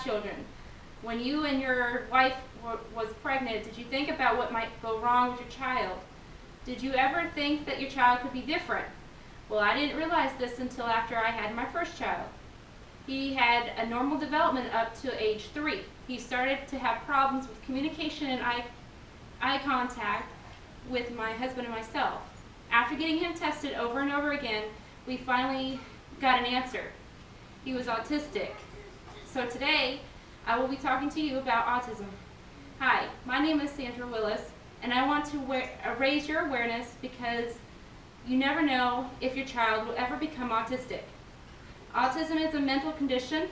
have children. When you and your wife was pregnant, did you think about what might go wrong with your child? Did you ever think that your child could be different? Well, I didn't realize this until after I had my first child. He had a normal development up to age 3. He started to have problems with communication and eye contact with my husband and myself. After getting him tested over and over again, we finally got an answer. He was autistic. So today, I will be talking to you about autism. Hi, my name is Sandra Willis, and I want to raise your awareness because you never know if your child will ever become autistic. Autism is a mental condition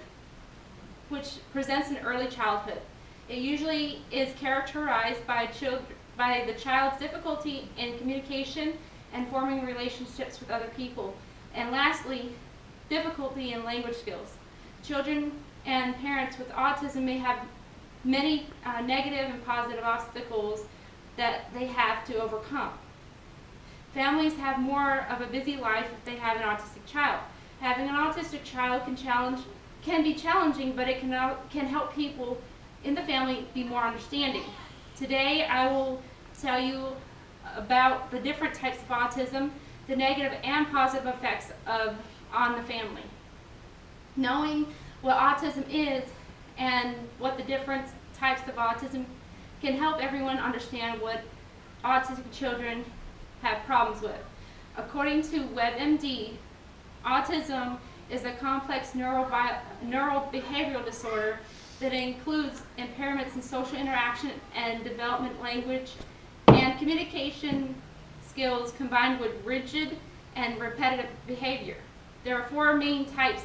which presents in early childhood. It usually is characterized by the child's difficulty in communication and forming relationships with other people. And lastly, difficulty in language skills. Children and parents with autism may have many negative and positive obstacles that they have to overcome. Families have more of a busy life if they have an autistic child. Having an autistic child can be challenging, but it can help people in the family be more understanding. Today I will tell you about the different types of autism, the negative and positive effects on the family. Knowing what autism is and what the different types of autism can help everyone understand what autistic children have problems with. According to WebMD, autism is a complex neurobehavioral disorder that includes impairments in social interaction and development, language, and communication skills combined with rigid and repetitive behavior. There are 4 main types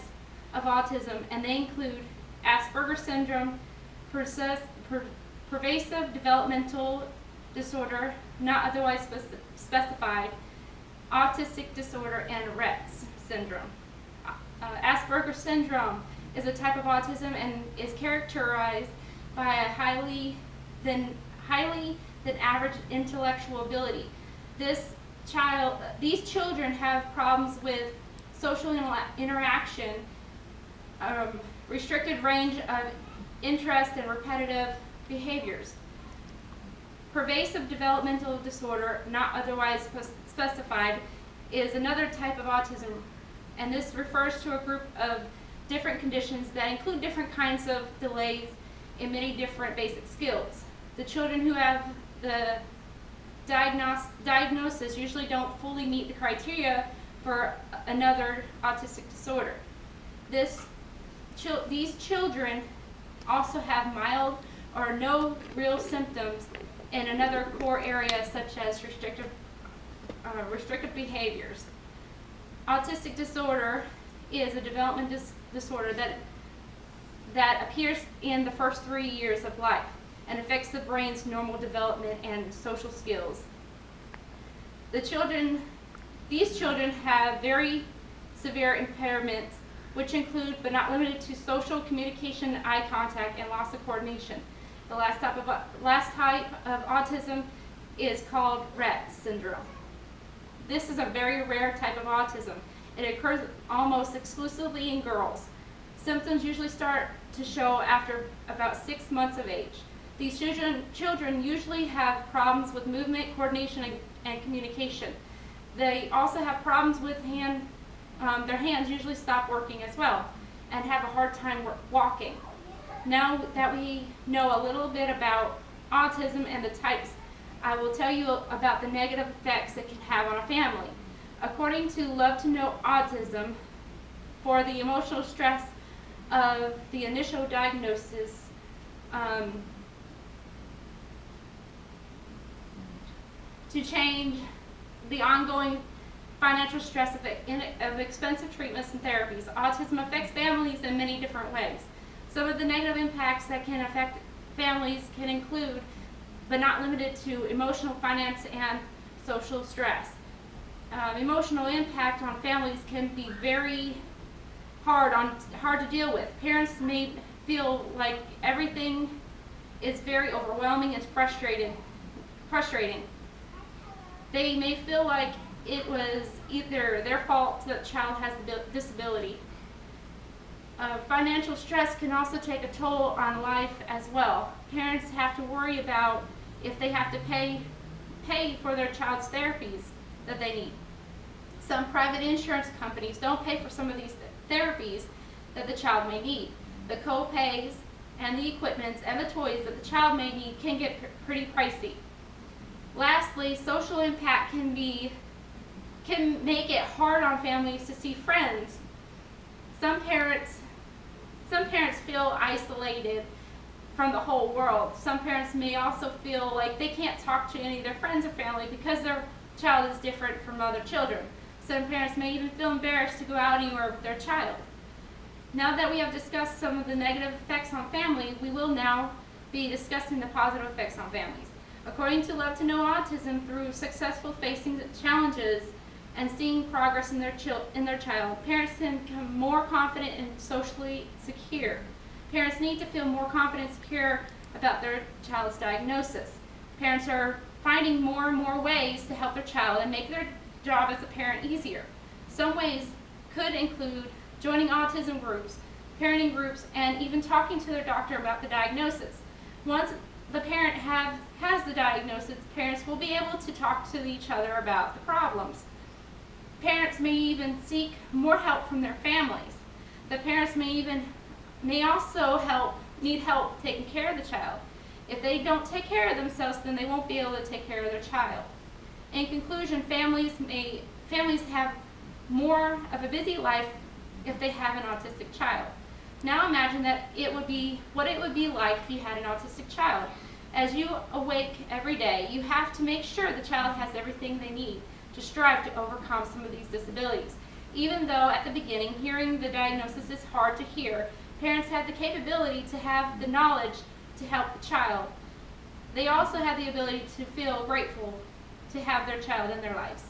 of autism, and they include Asperger's syndrome, pervasive developmental disorder, not otherwise specified, autistic disorder, and Rett's syndrome. Asperger's syndrome is a type of autism and is characterized by a highly than average intellectual ability. These children have problems with social interaction, restricted range of interest, and repetitive behaviors. Pervasive developmental disorder, not otherwise specified, is another type of autism, and this refers to a group of different conditions that include different kinds of delays in many different basic skills. The children who have the diagnosis usually don't fully meet the criteria for another autistic disorder. These children also have mild or no real symptoms in another core area such as restrictive behaviors. Autistic disorder is a development disorder that appears in the first 3 years of life and affects the brain's normal development and social skills. These children have very severe impairments, which include but not limited to social communication, eye contact, and loss of coordination. The last type of autism is called Rett syndrome. This is a very rare type of autism. It occurs almost exclusively in girls. Symptoms usually start to show after about 6 months of age. These children usually have problems with movement, coordination, and communication. They also have problems with their hands usually stop working as well and have a hard time walking. Now that we know a little bit about autism and the types, I will tell you about the negative effects it can have on a family. According to Love to Know Autism, for the emotional stress of the initial diagnosis, to change the ongoing financial stress of expensive treatments and therapies. Autism affects families in many different ways. Some of the negative impacts that can affect families can include, but not limited to, emotional, finance, and social stress. Emotional impact on families can be very hard to deal with. Parents may feel like everything is very overwhelming and frustrating. They may feel like it was either their fault that the child has a disability. Financial stress can also take a toll on life as well. Parents have to worry about if they have to pay for their child's therapies that they need. Some private insurance companies don't pay for some of these therapies that the child may need. The co-pays and the equipment and the toys that the child may need can get pretty pricey. Lastly, social impact can make it hard on families to see friends. Some parents feel isolated from the whole world. Some parents may also feel like they can't talk to any of their friends or family because their child is different from other children. Some parents may even feel embarrassed to go out anywhere with their child. Now that we have discussed some of the negative effects on family, we will now be discussing the positive effects on families. According to Love to Know Autism, through successful facing challenges and seeing progress in their child, parents can become more confident and socially secure. Parents need to feel more confident and secure about their child's diagnosis. Parents are finding more and more ways to help their child and make their job as a parent easier. Some ways could include joining autism groups, parenting groups, and even talking to their doctor about the diagnosis. Once the parent has the diagnosis, parents will be able to talk to each other about the problems. Parents may even seek more help from their families. The parents may also need help taking care of the child. If they don't take care of themselves, then they won't be able to take care of their child. In conclusion, families have more of a busy life if they have an autistic child. Now imagine what it would be like if you had an autistic child. As you awake every day, you have to make sure the child has everything they need to strive to overcome some of these disabilities. Even though at the beginning hearing the diagnosis is hard to hear, parents have the capability to have the knowledge to help the child. They also have the ability to feel grateful to have their child in their lives.